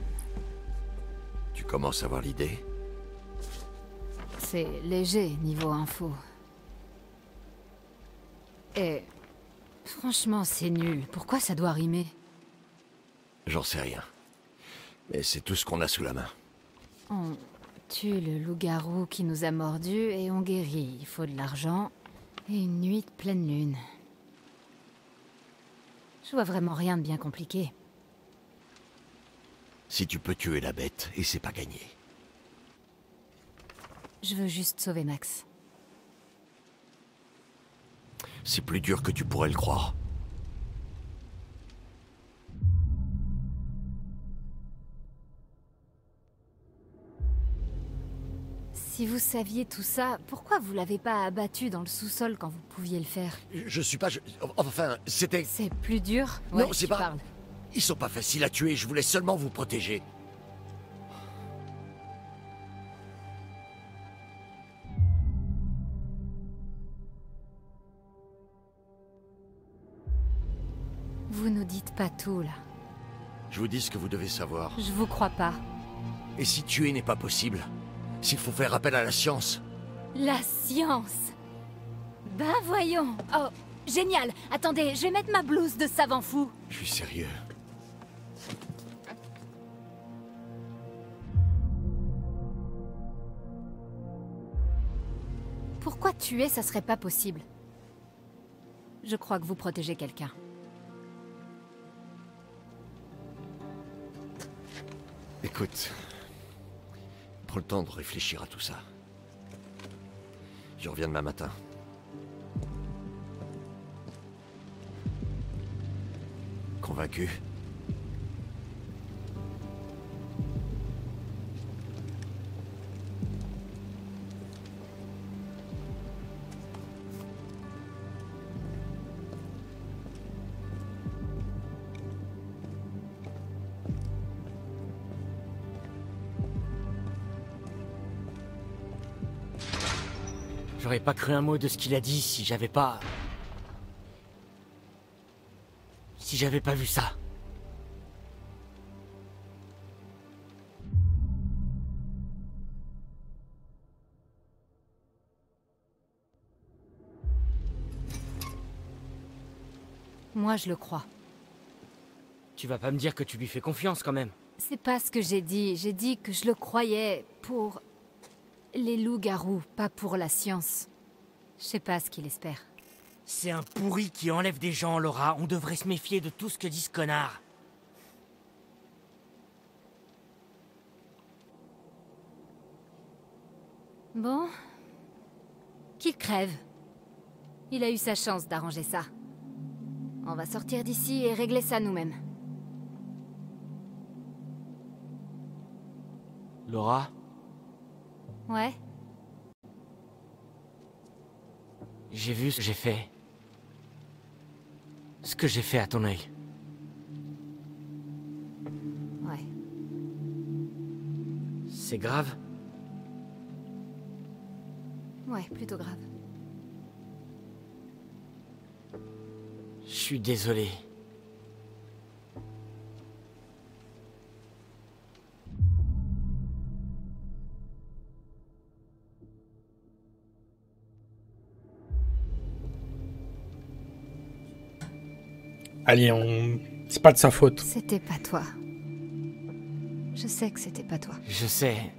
Tu commences à avoir l'idée? C'est léger niveau info. Et franchement, c'est nul. Pourquoi ça doit rimer? J'en sais rien. Mais c'est tout ce qu'on a sous la main. On tue le loup-garou qui nous a mordus et on guérit. Il faut de l'argent et une nuit de pleine lune. Je vois vraiment rien de bien compliqué. Si tu peux tuer la bête, et c'est pas gagné. Je veux juste sauver Max. C'est plus dur que tu pourrais le croire. Si vous saviez tout ça, pourquoi vous l'avez pas abattu dans le sous-sol quand vous pouviez le faire? Je suis pas... Enfin, c'était... C'est plus dur? Non, Ouais, c'est tu pas... parles. Ils sont pas faciles à tuer, je voulais seulement vous protéger. Vous nous dites pas tout, là. Je vous dis ce que vous devez savoir. Je vous crois pas. Et si tuer n'est pas possible? S'il faut faire appel à la science? La science. Ben voyons. Oh, génial. Attendez, je vais mettre ma blouse de savant fou. Je suis sérieux. Pourquoi tuer, ça serait pas possible? Je crois que vous protégez quelqu'un. Écoute, prends le temps de réfléchir à tout ça. Je reviens demain matin. Convaincu? J'aurais pas cru un mot de ce qu'il a dit si j'avais pas... Si j'avais pas vu ça. Moi, je le crois. Tu vas pas me dire que tu lui fais confiance quand même. C'est pas ce que j'ai dit. J'ai dit que je le croyais pour... les loups-garous, pas pour la science. Je sais pas ce qu'il espère. C'est un pourri qui enlève des gens, Laura. On devrait se méfier de tout ce que dit ce connard. Bon... qu'il crève. Il a eu sa chance d'arranger ça. On va sortir d'ici et régler ça nous-mêmes. Laura? Ouais? J'ai vu ce que j'ai fait. Ce que j'ai fait à ton œil. Ouais. C'est grave? Ouais, plutôt grave. Je suis désolé. Allez, c'est pas de sa faute. C'était pas toi. Je sais que c'était pas toi. Je sais.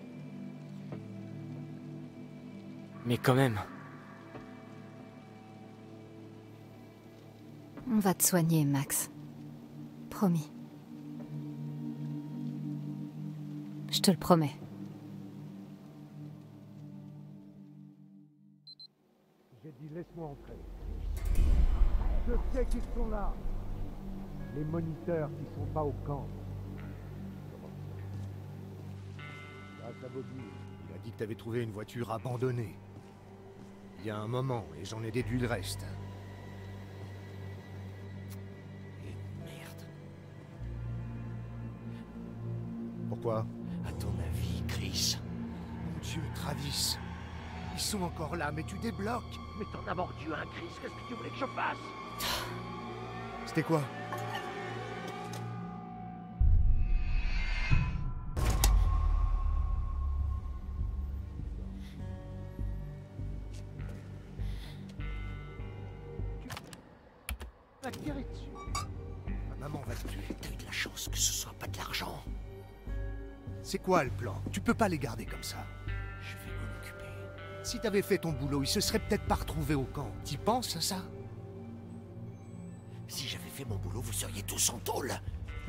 Mais quand même. On va te soigner, Max. Promis. Je te le promets. J'ai dit laisse-moi entrer. Je sais qu'ils sont là. Les moniteurs qui sont pas au camp. Grâce à Bobby, il a dit que t'avais trouvé une voiture abandonnée. Il y a un moment, et j'en ai déduit le reste. Et merde. Pourquoi? À ton avis, Chris? Mon Dieu, Travis. Ils sont encore là, mais tu débloques. Mais t'en as mordu un, Chris. Qu'est-ce que tu voulais que je fasse? C'était quoi? Va te tirer dessus. Ma maman va te tuer. T'as eu de la chance que ce soit pas de l'argent. C'est quoi le plan? Tu peux pas les garder comme ça. Je vais m'en occuper. Si t'avais fait ton boulot, ils se seraient peut-être pas retrouvés au camp. T'y penses à ça? Si j'avais fait mon boulot, vous seriez tous en tôle.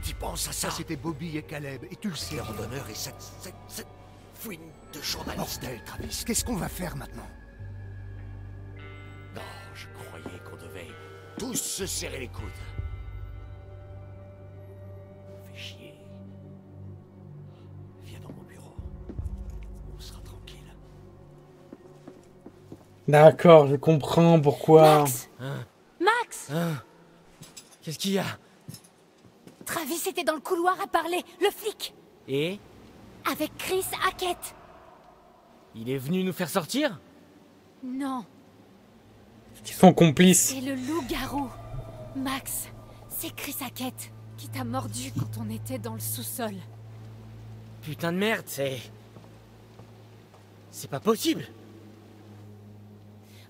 T'y penses à ça? Ça, c'était Bobby et Caleb, et tu le sais. Leur d'honneur et cette fouine de journaliste. Bordel, Travis, qu'est-ce qu'on va faire maintenant? Non, je croyais qu'on devait tous se serrer les coudes. Fais chier. Viens dans mon bureau. On sera tranquille. D'accord, je comprends pourquoi. Max! Max! Qu'est-ce qu'il y a? Travis était dans le couloir à parler, le flic! Et? Avec Chris Hackett! Il est venu nous faire sortir? Non, Ils sont complices. c'est le loup-garou. Max, c'est Chris Hackett qui t'a mordu quand on était dans le sous-sol. Putain de merde, c'est pas possible.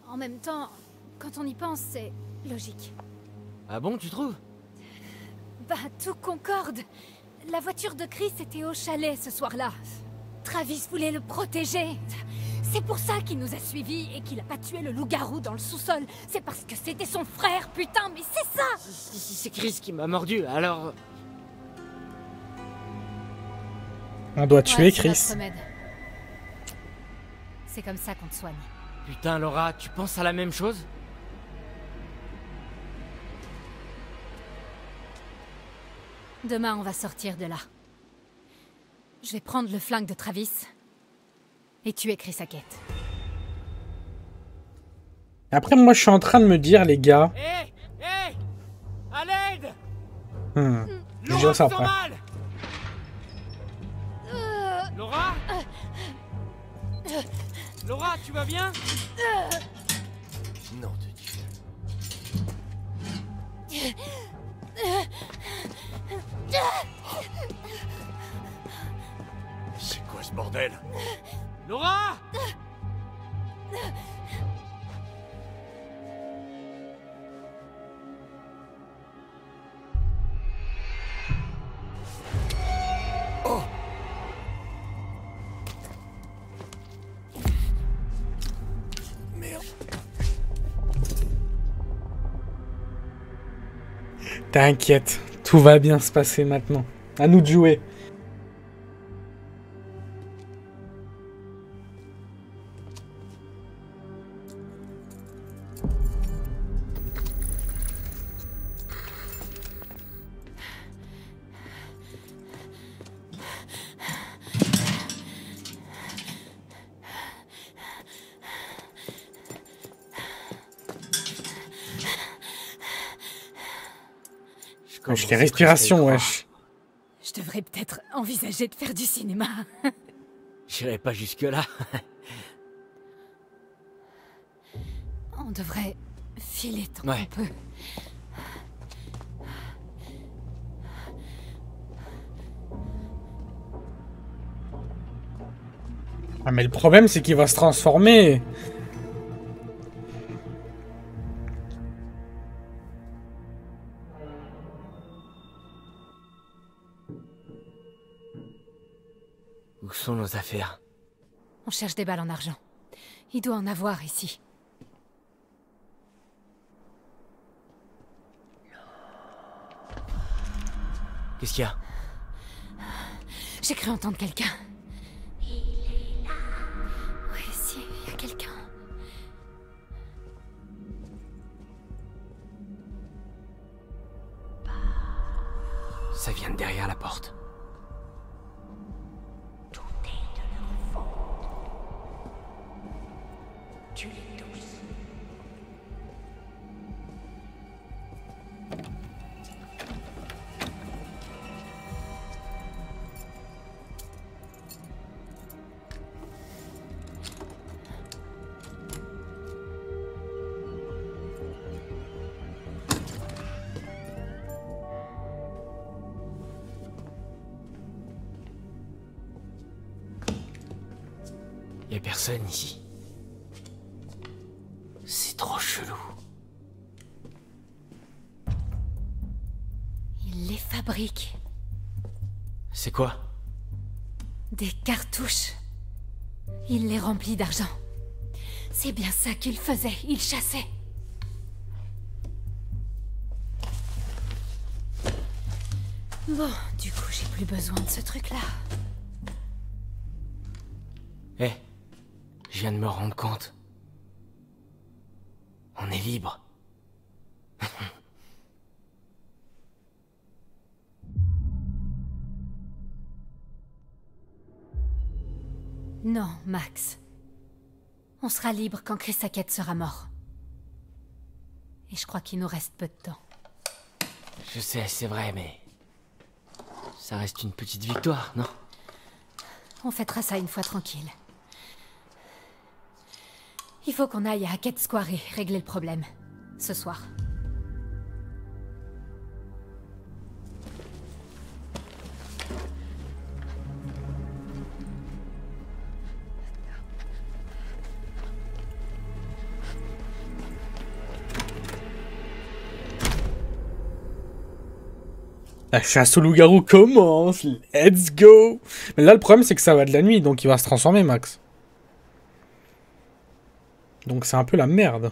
En même temps, quand on y pense, c'est logique. Ah bon, tu trouves? Bah, tout concorde. La voiture de Chris était au chalet ce soir-là. Travis voulait le protéger. C'est pour ça qu'il nous a suivis et qu'il a pas tué le loup-garou dans le sous-sol. C'est parce que c'était son frère, putain, mais c'est ça! Si c'est Chris qui m'a mordu, alors... On doit tuer Ouais, c'est Chris. notre remède. C'est comme ça qu'on te soigne. Putain, Laura, tu penses à la même chose? Demain, on va sortir de là. Je vais prendre le flingue de Travis et tuer Chris Hackett. Après, moi, je suis en train de me dire, les gars... Hé! Hé! À l'aide! Je Laura dirais ça se sent après. mal! Laura? Laura, tu vas bien? Nom de Dieu. C'est quoi ce bordel? Laura! Merde. T'inquiète, tout va bien se passer maintenant. À nous de jouer. Wesh, les respirations, wesh. Je devrais peut-être envisager de faire du cinéma. J'irai pas jusque-là. On devrait filer tant Ouais. qu'on peut. Ah, mais le problème, c'est qu'il va se transformer. Où sont nos affaires? On cherche des balles en argent. Il doit en avoir ici. Qu'est-ce qu'il y a? J'ai cru entendre quelqu'un. Il est là. Oui, si, il y a quelqu'un. Ça vient de derrière la porte. Y a personne ici. C'est trop chelou. Il les fabrique. C'est quoi? Des cartouches. Il les remplit d'argent. C'est bien ça qu'il faisait. Il chassait. Bon, du coup, j'ai plus besoin de ce truc-là. Eh, je viens de me rendre compte. On est libre. Non, Max. On sera libre quand Chris Hackett sera mort. Et je crois qu'il nous reste peu de temps. Je sais, c'est vrai, mais... ça reste une petite victoire, non? On fêtera ça une fois tranquille. Il faut qu'on aille à Hackett Square et régler le problème. Ce soir. La chasse au loup-garou commence. Let's go. Mais là, le problème, c'est que ça va de la nuit, donc il va se transformer, Max. Donc c'est un peu la merde.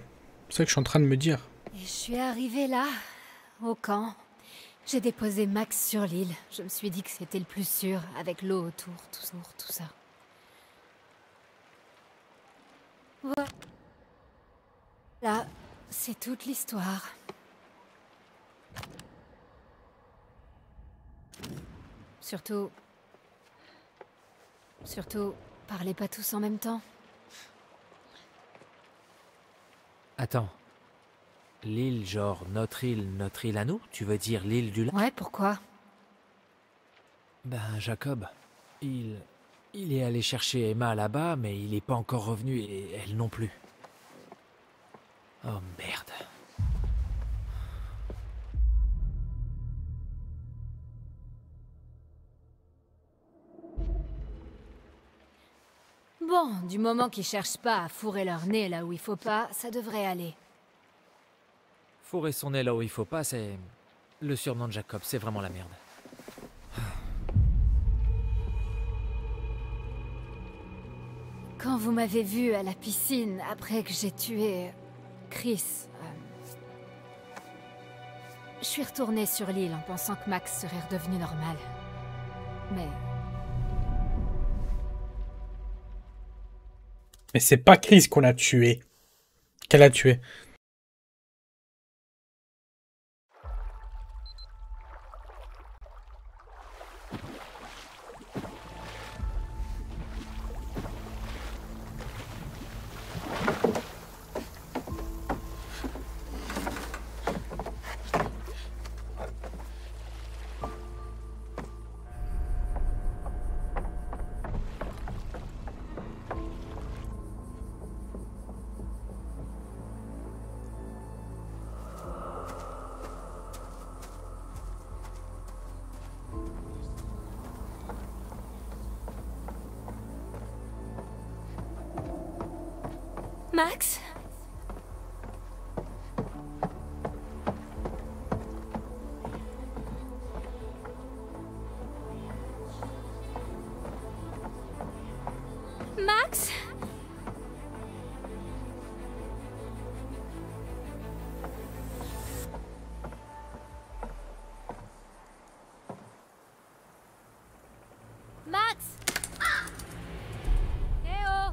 C'est ça que je suis en train de me dire. Et je suis arrivée là, au camp. J'ai déposé Max sur l'île. Je me suis dit que c'était le plus sûr, avec l'eau autour, tout ça. Voilà, c'est toute l'histoire. Surtout, parlez pas tous en même temps. Attends. L'île, genre notre île à nous? Tu veux dire l'île du lac? Ouais, pourquoi? Ben, Jacob, il est allé chercher Emma là-bas, mais il est pas encore revenu, et elle non plus. Oh merde. Bon, du moment qu'ils cherchent pas à fourrer leur nez là où il faut pas, ça devrait aller. Fourrer son nez là où il faut pas, c'est... le surnom de Jacob, c'est vraiment la merde. Quand vous m'avez vu à la piscine après que j'ai tué Chris, je suis retournée sur l'île en pensant que Max serait redevenu normal. Mais c'est pas Chris qu'on a tué. Qu'elle a tué. Max? Max? Max? Eh oh!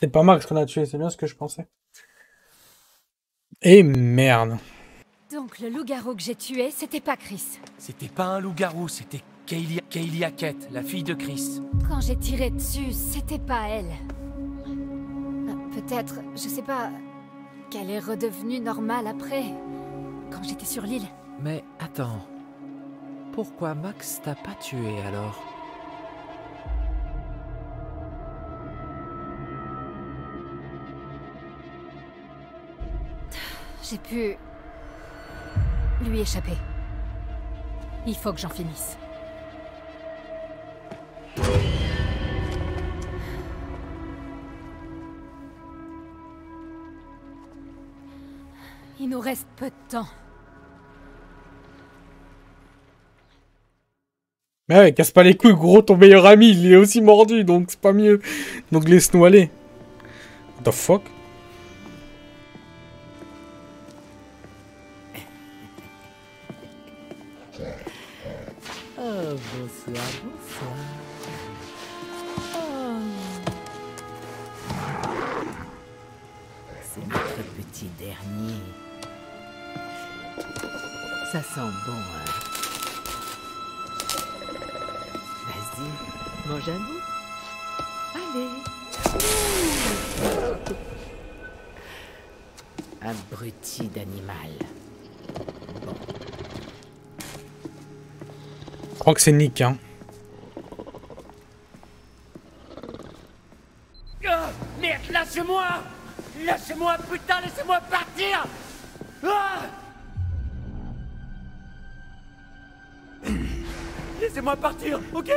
C'était pas Max qu'on a tué, c'est bien ce que je pensais. Et merde. Donc le loup-garou que j'ai tué, c'était pas Chris. C'était pas un loup-garou, c'était Kaylee Hackett, la fille de Chris. Quand j'ai tiré dessus, c'était pas elle. Peut-être, je sais pas, qu'elle est redevenue normale après, quand j'étais sur l'île. Mais attends. Pourquoi Max t'a pas tué alors? J'ai pu lui échapper. Il faut que j'en finisse. Il nous reste peu de temps. Mais ouais, casse pas les couilles, gros, ton meilleur ami, il est aussi mordu, donc c'est pas mieux. Donc laisse-nous aller. What the fuck? Oh, bonsoir, bonsoir. Oh. C'est notre petit dernier. Ça sent bon, hein? Vas-y, mange un bout. Allez. Abruti d'animal. Bon. Je crois que c'est Nick, hein. Ah, merde, lâchez-moi! Lâchez-moi, putain, laissez-moi partir! Ah! Laissez-moi partir, ok?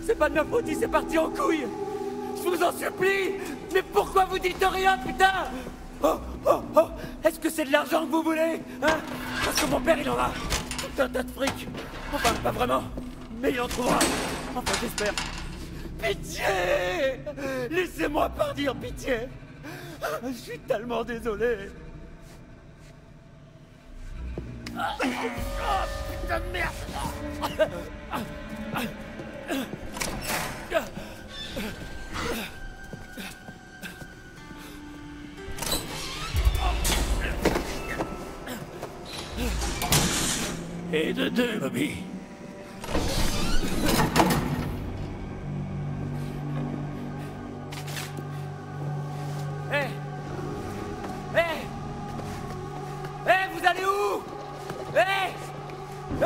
C'est pas de ma faute, il s'est parti en couille! Je vous en supplie! Mais pourquoi vous dites rien, putain? Oh, oh, oh! Est-ce que c'est de l'argent que vous voulez? Hein? Parce que mon père, il en a tout un tas de fric! Enfin, pas vraiment, mais il en trouvera! Enfin, j'espère! Pitié! Laissez-moi partir, pitié! Je suis tellement désolé! Oh, putain de merde! Et de deux, Bobby. Hé! Hé! Hé, vous allez où? Hé! Hé!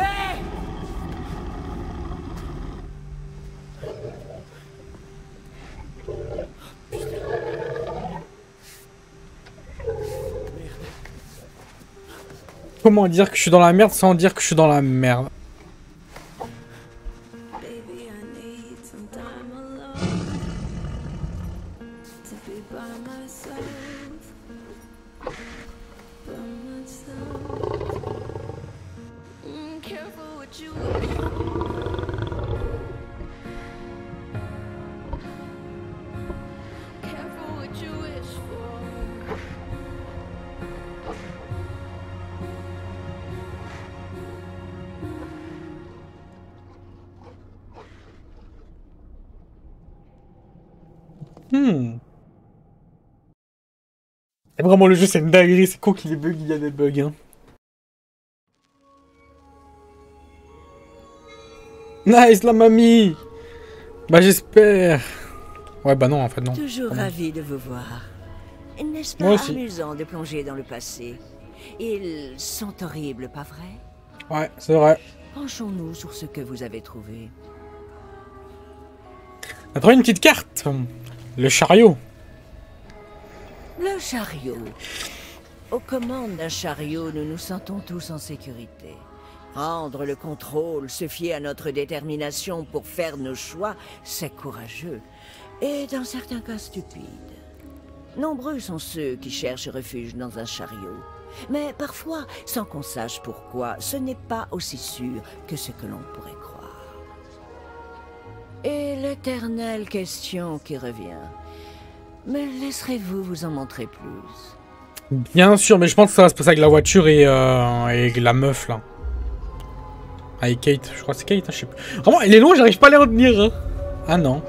Comment dire que je suis dans la merde sans dire que je suis dans la merde? Et vraiment, le jeu, c'est une dinguerie. C'est con qu'il y ait bugs, il y a des bugs, hein. Nice, la mamie! Bah, j'espère. Ouais, bah non, en fait, non. Toujours ravi de vous voir. N'est-ce pas amusant de plonger dans le passé? Ils sont horribles, pas vrai? Ouais, c'est vrai. Penchons-nous sur ce que vous avez trouvé. On a trouvé une petite carte. Le chariot. Le chariot. Aux commandes d'un chariot, nous nous sentons tous en sécurité. Prendre le contrôle, se fier à notre détermination pour faire nos choix, c'est courageux. Et dans certains cas stupide. Nombreux sont ceux qui cherchent refuge dans un chariot. Mais parfois, sans qu'on sache pourquoi, ce n'est pas aussi sûr que ce que l'on pourrait croire. Et l'éternelle question qui revient. Me laisserez-vous vous en montrer plus? Bien sûr, mais je pense que ça va se passer avec la voiture et la meuf, là. Avec Kate, je crois que c'est Kate, hein, je sais plus. Vraiment, elle est loin, j'arrive pas à les retenir. Hein. Ah non.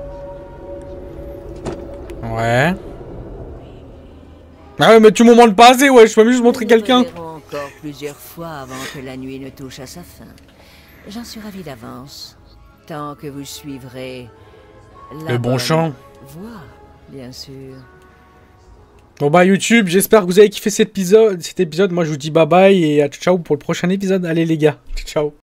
Ouais. Ah ouais, mais tu m'en montres pas assez, ouais, je peux juste montrer quelqu'un. Nous nous reverrons encore plusieurs fois avant que la nuit ne touche à sa fin. J'en suis ravi d'avance. Tant que vous suivrez Le bon champ. voie, bien sûr. Bon bah YouTube, j'espère que vous avez kiffé cet épisode. Moi je vous dis bye bye et à ciao pour le prochain épisode. Allez les gars, ciao.